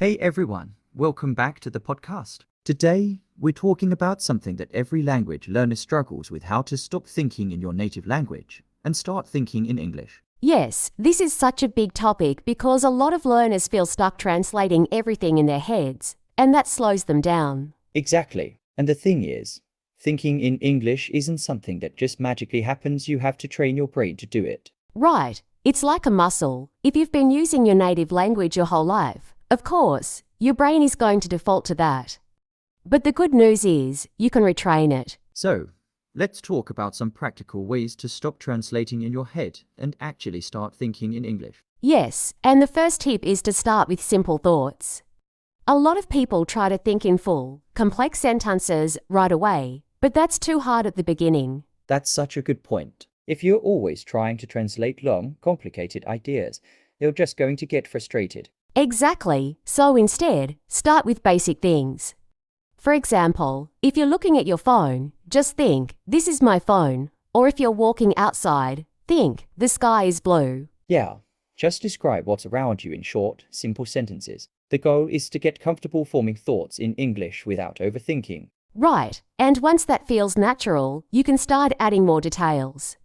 Hey everyone, welcome back to the podcast. Today, we're talking about something that every language learner struggles with: how to stop thinking in your native language and start thinking in English. Yes, this is such a big topic because a lot of learners feel stuck translating everything in their heads, and that slows them down. Exactly. And the thing is, thinking in English isn't something that just magically happens. You have to train your brain to do it. Right, it's like a muscle. If you've been using your native language your whole life, of course, your brain is going to default to that. But the good news is, you can retrain it. So, let's talk about some practical ways to stop translating in your head and actually start thinking in English. Yes, and the first tip is to start with simple thoughts. A lot of people try to think in full, complex sentences right away, but that's too hard at the beginning. That's such a good point. If you're always trying to translate long, complicated ideas, you're just going to get frustrated. Exactly, so instead, start with basic things. For example, if you're looking at your phone, just think, "This is my phone." Or if you're walking outside, think, "The sky is blue." Yeah, just describe what's around you in short, simple sentences. The goal is to get comfortable forming thoughts in English without overthinking. Right, and once that feels natural, you can start adding more details.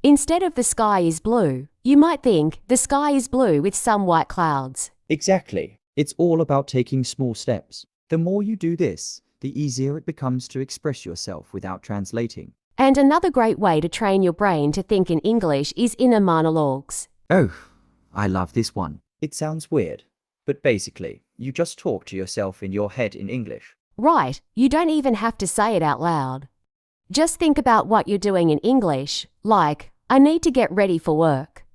Instead of "the sky is blue," you might think, "The sky is blue with some white clouds." Exactly. It's all about taking small steps. The more you do this, the easier it becomes to express yourself without translating. And another great way to train your brain to think in English is inner monologues. Oh, I love this one. It sounds weird, but basically, you just talk to yourself in your head in English. Right, you don't even have to say it out loud. Just think about what you're doing in English, like, "I need to get ready for work.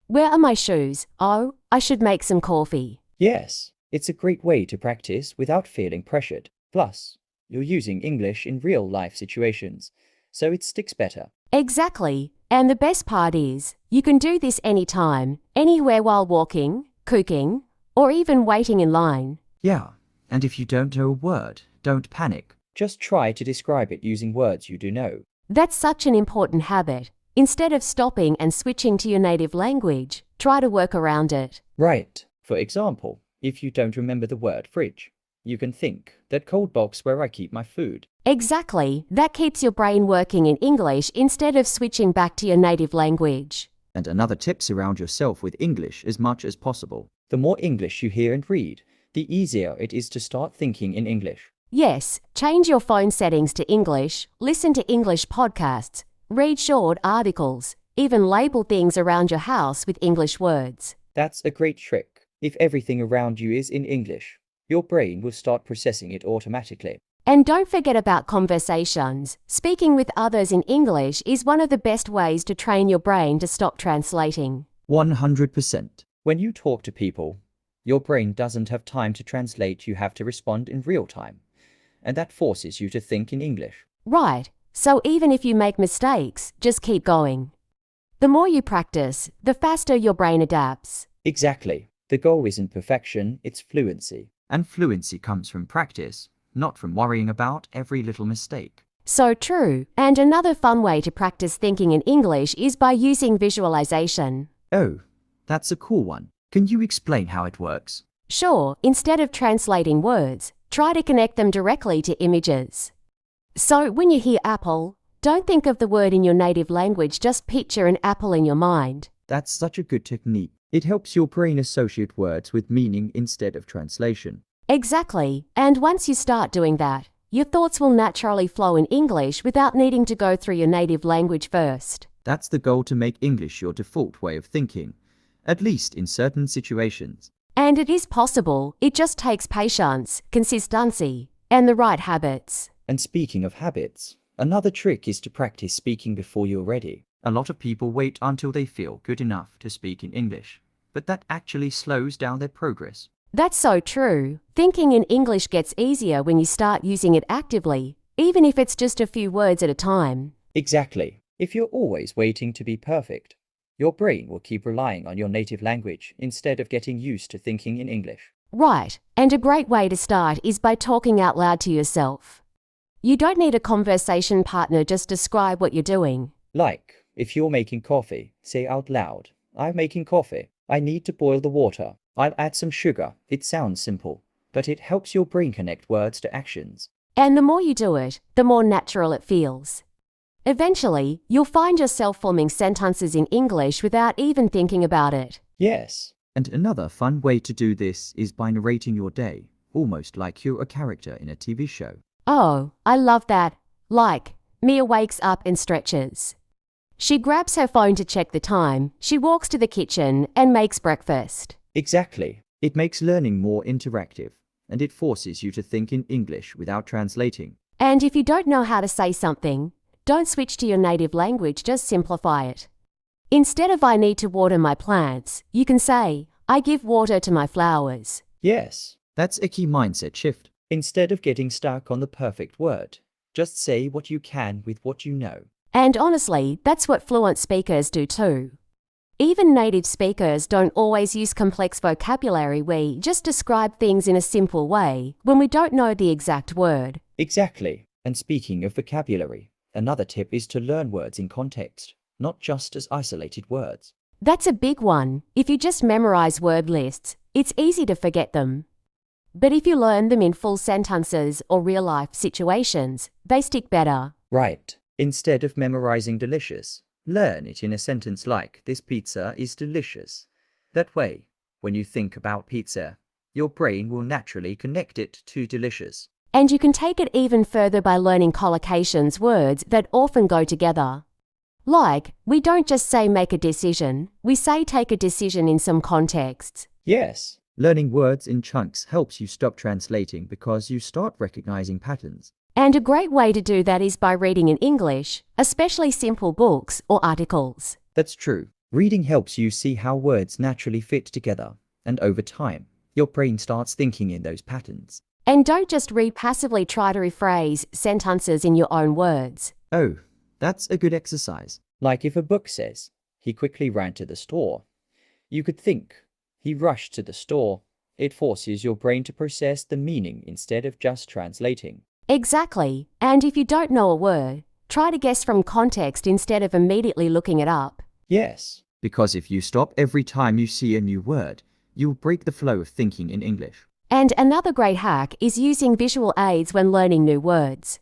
Where are my shoes? Oh, I should make some coffee." Yes, it's a great way to practice without feeling pressured. Plus, you're using English in real-life situations, so it sticks better. Exactly, and the best part is, you can do this anytime, anywhere while walking, cooking, or even waiting in line. Yeah, and if you don't know a word, don't panic. Just try to describe it using words you do know. That's such an important habit. Instead of stopping and switching to your native language, try to work around it. Right. For example, if you don't remember the word fridge, you can think, "That cold box where I keep my food." Exactly, that keeps your brain working in English instead of switching back to your native language. And another tip: surround yourself with English as much as possible. The more English you hear and read, the easier it is to start thinking in English. Yes, change your phone settings to English, listen to English podcasts, read short articles, even label things around your house with English words. That's a great trick. If everything around you is in English, your brain will start processing it automatically. And don't forget about conversations. Speaking with others in English is one of the best ways to train your brain to stop translating. 100%. When you talk to people, your brain doesn't have time to translate. You have to respond in real time. And that forces you to think in English. Right, so even if you make mistakes, just keep going. The more you practice, the faster your brain adapts. Exactly. The goal isn't perfection, it's fluency. And fluency comes from practice, not from worrying about every little mistake. So true. And another fun way to practice thinking in English is by using visualization. Oh, that's a cool one. Can you explain how it works? Sure, instead of translating words, try to connect them directly to images. So when you hear apple, don't think of the word in your native language, just picture an apple in your mind. That's such a good technique. It helps your brain associate words with meaning instead of translation. Exactly, and once you start doing that, your thoughts will naturally flow in English without needing to go through your native language first. That's the goal: to make English your default way of thinking, at least in certain situations. And it is possible. It just takes patience, consistency, and the right habits. And speaking of habits, another trick is to practice speaking before you're ready. A lot of people wait until they feel good enough to speak in English, but that actually slows down their progress. That's so true. Thinking in English gets easier when you start using it actively, even if it's just a few words at a time. Exactly. If you're always waiting to be perfect, your brain will keep relying on your native language instead of getting used to thinking in English. Right, and a great way to start is by talking out loud to yourself. You don't need a conversation partner, just describe what you're doing. Like, if you're making coffee, say out loud, "I'm making coffee. I need to boil the water." I'll add some sugar. It sounds simple, but it helps your brain connect words to actions. And the more you do it, the more natural it feels. Eventually, you'll find yourself forming sentences in English without even thinking about it. Yes. And another fun way to do this is by narrating your day, almost like you're a character in a TV show. Oh, I love that. Like, Mia wakes up and stretches. She grabs her phone to check the time, she walks to the kitchen and makes breakfast. Exactly. It makes learning more interactive, and it forces you to think in English without translating. And if you don't know how to say something, don't switch to your native language, just simplify it. Instead of I need to water my plants, you can say, I give water to my flowers. Yes, that's a key mindset shift. Instead of getting stuck on the perfect word, just say what you can with what you know. And honestly, that's what fluent speakers do too. Even native speakers don't always use complex vocabulary. We just describe things in a simple way when we don't know the exact word. Exactly. And speaking of vocabulary, another tip is to learn words in context, not just as isolated words. That's a big one. If you just memorize word lists, it's easy to forget them. But if you learn them in full sentences or real-life situations, they stick better. Right. Instead of memorizing delicious, learn it in a sentence like, this pizza is delicious. That way, when you think about pizza, your brain will naturally connect it to delicious. And you can take it even further by learning collocations, words that often go together. Like, we don't just say make a decision, we say take a decision in some contexts. Yes. Learning words in chunks helps you stop translating because you start recognizing patterns. And a great way to do that is by reading in English, especially simple books or articles. That's true. Reading helps you see how words naturally fit together, and over time, your brain starts thinking in those patterns. And don't just read passively, try to rephrase sentences in your own words. Oh, that's a good exercise. Like if a book says, he quickly ran to the store, you could think, he rushed to the store. It forces your brain to process the meaning instead of just translating. Exactly. And if you don't know a word, try to guess from context instead of immediately looking it up. Yes, because if you stop every time you see a new word, you'll break the flow of thinking in English. And another great hack is using visual aids when learning new words.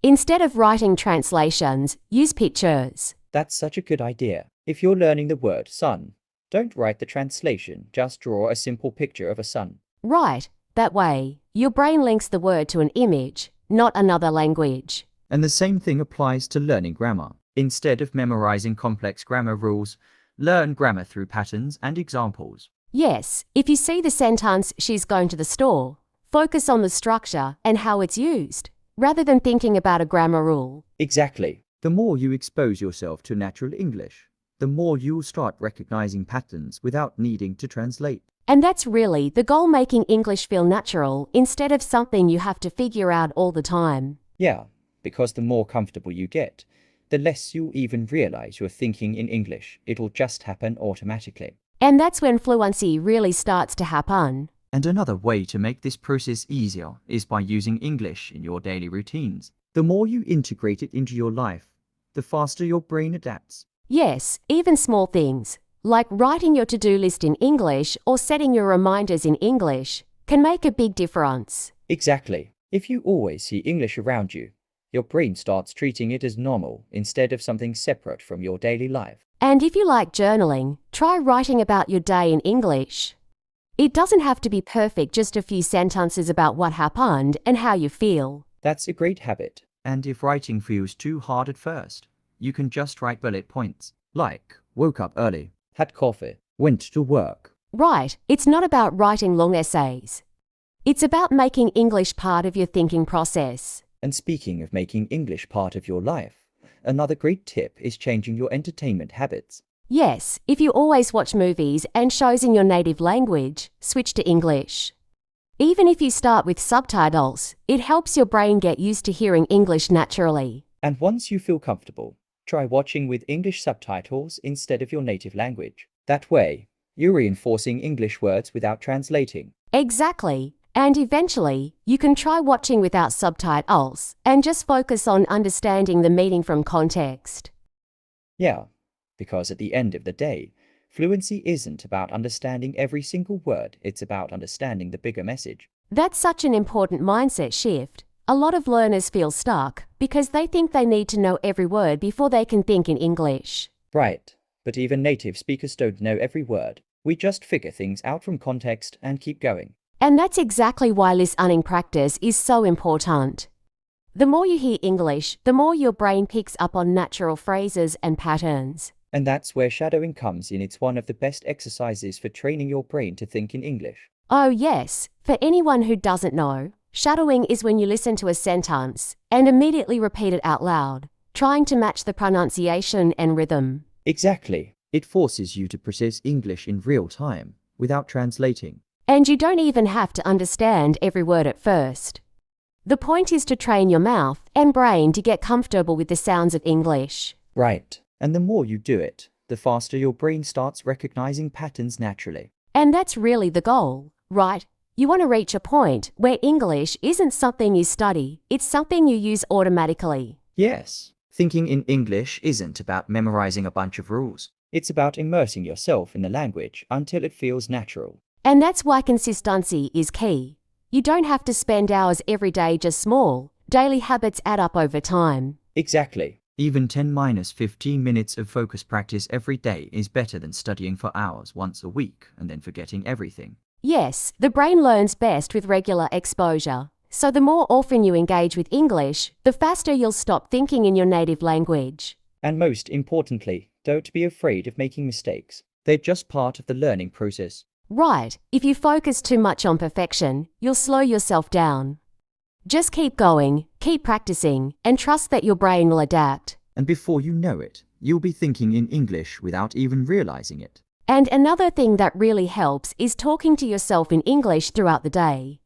Instead of writing translations, use pictures. That's such a good idea. If you're learning the word sun, don't write the translation, just draw a simple picture of a sun. Right. That way, your brain links the word to an image, not another language. And the same thing applies to learning grammar. Instead of memorizing complex grammar rules, learn grammar through patterns and examples. Yes, if you see the sentence, she's going to the store, focus on the structure and how it's used, rather than thinking about a grammar rule. Exactly. The more you expose yourself to natural English, the more you'll start recognizing patterns without needing to translate. And that's really the goal, making English feel natural instead of something you have to figure out all the time. Yeah, because the more comfortable you get, the less you'll even realize you're thinking in English. It'll just happen automatically. And that's when fluency really starts to happen. And another way to make this process easier is by using English in your daily routines. The more you integrate it into your life, the faster your brain adapts. Yes, even small things, like writing your to-do list in English or setting your reminders in English, can make a big difference. Exactly. If you always see English around you, your brain starts treating it as normal instead of something separate from your daily life. And if you like journaling, try writing about your day in English. It doesn't have to be perfect, just a few sentences about what happened and how you feel. That's a great habit. And if writing feels too hard at first, you can just write bullet points, like, woke up early, had coffee, went to work. Right, it's not about writing long essays. It's about making English part of your thinking process. And speaking of making English part of your life, another great tip is changing your entertainment habits. Yes, if you always watch movies and shows in your native language, switch to English. Even if you start with subtitles, it helps your brain get used to hearing English naturally. And once you feel comfortable, try watching with English subtitles instead of your native language. That way, you're reinforcing English words without translating. Exactly. And eventually, you can try watching without subtitles and just focus on understanding the meaning from context. Yeah, because at the end of the day, Fluency isn't about understanding every single word, it's about understanding the bigger message. That's such an important mindset shift. A lot of learners feel stuck because they think they need to know every word before they can think in English. Right, but even native speakers don't know every word. We just figure things out from context and keep going. And that's exactly why listening practice is so important. The more you hear English, the more your brain picks up on natural phrases and patterns. And that's where shadowing comes in. It's one of the best exercises for training your brain to think in English. Oh yes, for anyone who doesn't know, shadowing is when you listen to a sentence and immediately repeat it out loud, trying to match the pronunciation and rhythm. Exactly. It forces you to process English in real time, without translating. And you don't even have to understand every word at first. The point is to train your mouth and brain to get comfortable with the sounds of English. Right. And the more you do it, the faster your brain starts recognizing patterns naturally. And that's really the goal, right? You want to reach a point where English isn't something you study, it's something you use automatically. Yes. Thinking in English isn't about memorizing a bunch of rules. It's about immersing yourself in the language until it feels natural. And that's why consistency is key. You don't have to spend hours every day, just small, daily habits add up over time. Exactly. Even 10-15 minutes of focus practice every day is better than studying for hours once a week and then forgetting everything. Yes, the brain learns best with regular exposure. So the more often you engage with English, the faster you'll stop thinking in your native language. And most importantly, don't be afraid of making mistakes. They're just part of the learning process. Right, if you focus too much on perfection, you'll slow yourself down. Just keep going, keep practicing, and trust that your brain will adapt. And before you know it, you'll be thinking in English without even realizing it. And another thing that really helps is talking to yourself in English throughout the day.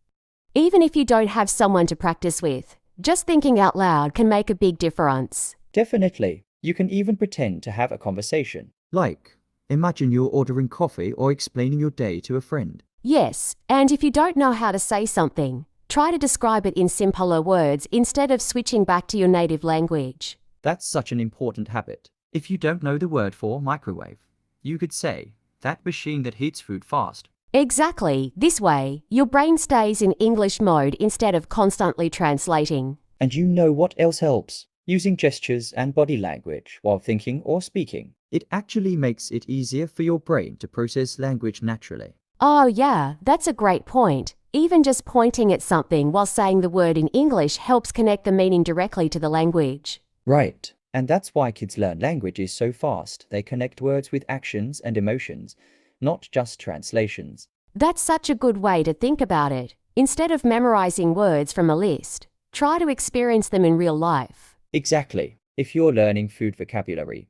Even if you don't have someone to practice with, just thinking out loud can make a big difference. Definitely. You can even pretend to have a conversation. Like, imagine you're ordering coffee or explaining your day to a friend. Yes, and if you don't know how to say something, try to describe it in simpler words instead of switching back to your native language. That's such an important habit. If you don't know the word for microwave, you could say, that machine that heats food fast. Exactly. This way, your brain stays in English mode instead of constantly translating. And you know what else helps? Using gestures and body language while thinking or speaking. It actually makes it easier for your brain to process language naturally. Oh yeah, that's a great point. Even just pointing at something while saying the word in English helps connect the meaning directly to the language. Right. And that's why kids learn languages so fast. They connect words with actions and emotions, not just translations. That's such a good way to think about it. Instead of memorizing words from a list, try to experience them in real life. Exactly. If you're learning food vocabulary,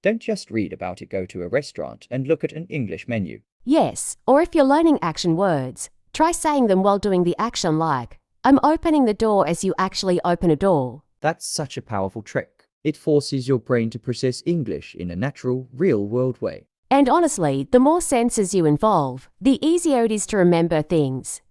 don't just read about it. Go to a restaurant and look at an English menu. Yes, or if you're learning action words, try saying them while doing the action, like, I'm opening the door as you actually open a door. That's such a powerful trick. It forces your brain to process English in a natural, real-world way. And honestly, the more senses you involve, the easier it is to remember things.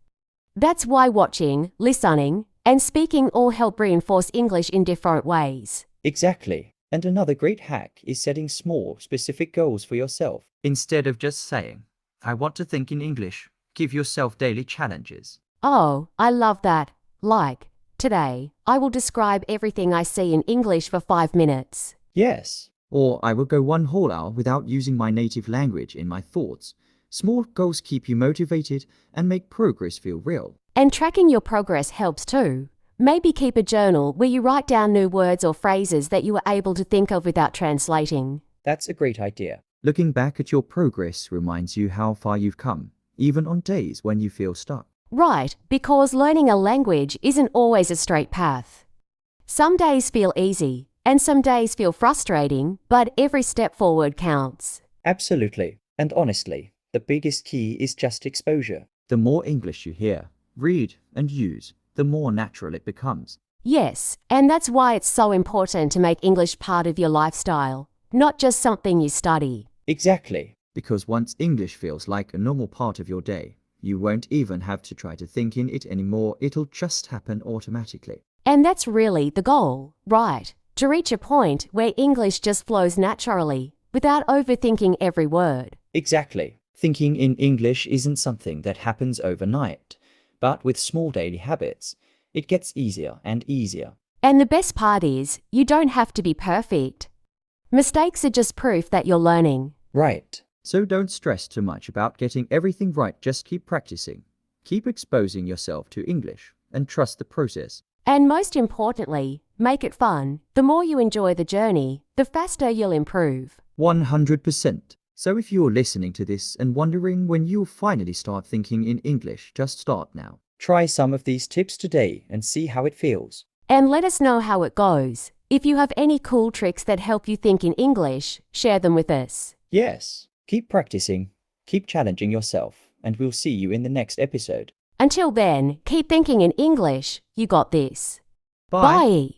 That's why watching, listening, and speaking all help reinforce English in different ways. Exactly. And another great hack is setting small, specific goals for yourself. Instead of just saying, I want to think in English, give yourself daily challenges. Oh, I love that. Like, today, I will describe everything I see in English for 5 minutes. Yes. Or I will go one whole hour without using my native language in my thoughts. Small goals keep you motivated and make progress feel real. And tracking your progress helps too. Maybe keep a journal where you write down new words or phrases that you were able to think of without translating. That's a great idea. Looking back at your progress reminds you how far you've come, even on days when you feel stuck. Right, because learning a language isn't always a straight path. Some days feel easy, and some days feel frustrating, but every step forward counts. Absolutely. And honestly, the biggest key is just exposure. The more English you hear, read, and use, the more natural it becomes. Yes, and that's why it's so important to make English part of your lifestyle, not just something you study. Exactly. Because once English feels like a normal part of your day, you won't even have to try to think in it anymore. It'll just happen automatically. And that's really the goal, right? To reach a point where English just flows naturally, without overthinking every word. Exactly. Thinking in English isn't something that happens overnight, but with small daily habits, it gets easier and easier. And the best part is, you don't have to be perfect. Mistakes are just proof that you're learning. Right. So don't stress too much about getting everything right, just keep practicing. Keep exposing yourself to English and trust the process. And most importantly, make it fun. The more you enjoy the journey, the faster you'll improve. 100%. So if you're listening to this and wondering when you'll finally start thinking in English, just start now. Try some of these tips today and see how it feels. And let us know how it goes. If you have any cool tricks that help you think in English, share them with us. Yes. Keep practicing, keep challenging yourself, and we'll see you in the next episode. Until then, keep thinking in English. You got this. Bye. Bye.